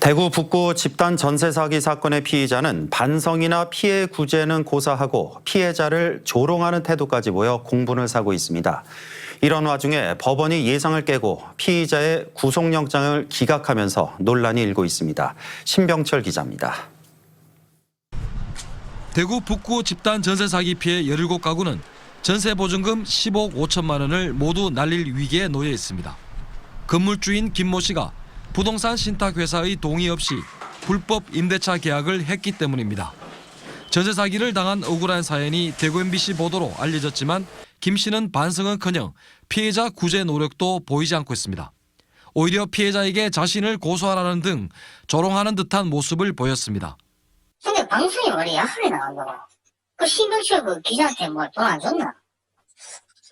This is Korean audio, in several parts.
대구 북구 집단 전세 사기 사건의 피의자는 반성이나 피해 구제는 고사하고 피해자를 조롱하는 태도까지 보여 공분을 사고 있습니다. 이런 와중에 법원이 예상을 깨고 피의자의 구속영장을 기각하면서 논란이 일고 있습니다. 신병철 기자입니다. 대구 북구 집단 전세 사기 피해 17가구는 전세 보증금 10억 5천만 원을 모두 날릴 위기에 놓여 있습니다. 건물주인 김모 씨가 부동산 신탁회사의 동의 없이 불법 임대차 계약을 했기 때문입니다. 전세 사기를 당한 억울한 사연이 대구 MBC 보도로 알려졌지만 김 씨는 반성은커녕 피해자 구제 노력도 보이지 않고 있습니다. 오히려 피해자에게 자신을 고소하라는 등 조롱하는 듯한 모습을 보였습니다. 근데 방송이 원래 약하게 나간다고. 그 신병철 그 기자한테 뭐 돈 안 줬나?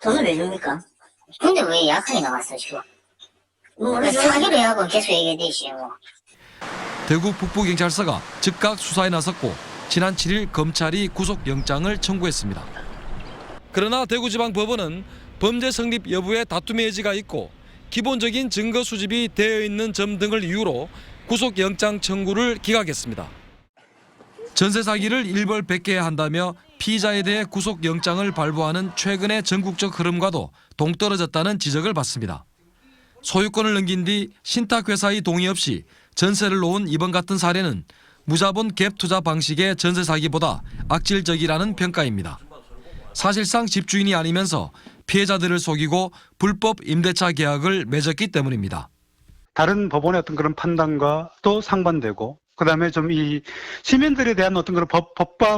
돈을 왜 줍니까? 근데 왜 약하게 나왔어 지금? 그 사기로 해갖고 계속 얘기되지 뭐. 대구 북부경찰서가 즉각 수사에 나섰고 지난 7일 검찰이 구속영장을 청구했습니다. 그러나 대구지방법원은 범죄 성립 여부에 다툼의 여지가 있고 기본적인 증거 수집이 되어 있는 점 등을 이유로 구속영장 청구를 기각했습니다. 전세 사기를 일벌백계해야 한다며 피의자에 대해 구속영장을 발부하는 최근의 전국적 흐름과도 동떨어졌다는 지적을 받습니다. 소유권을 넘긴 뒤 신탁회사의 동의 없이 전세를 놓은 이번 같은 사례는 무자본 갭 투자 방식의 전세 사기보다 악질적이라는 평가입니다. 사실상 집주인이 아니면서 피해자들을 속이고 불법 임대차 계약을 맺었기 때문입니다. 다른 법원의 어떤 그런 판단과 또 상반되고, 그다음에 좀 이 시민들에 대한 어떤 그런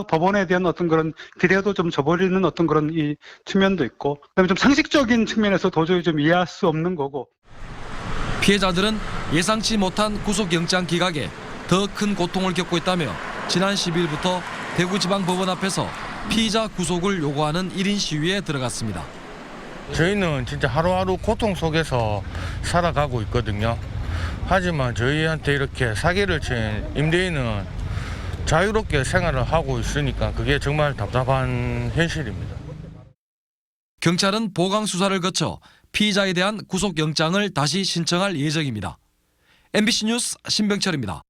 법원에 대한 어떤 그런 기대도 좀 저버리는 어떤 그런 이 측면도 있고, 그다음에 좀 상식적인 측면에서 도저히 좀 이해할 수 없는 거고. 피해자들은 예상치 못한 구속영장 기각에 더 큰 고통을 겪고 있다며 지난 10일부터 대구지방법원 앞에서 피의자 구속을 요구하는 1인 시위에 들어갔습니다. 저희는 진짜 하루하루 고통 속에서 살아가고 있거든요. 하지만 저희한테 이렇게 사기를 친 임대인은 자유롭게 생활을 하고 있으니까 그게 정말 답답한 현실입니다. 경찰은 보강 수사를 거쳐 피의자에 대한 구속영장을 다시 신청할 예정입니다. MBC 뉴스 신병철입니다.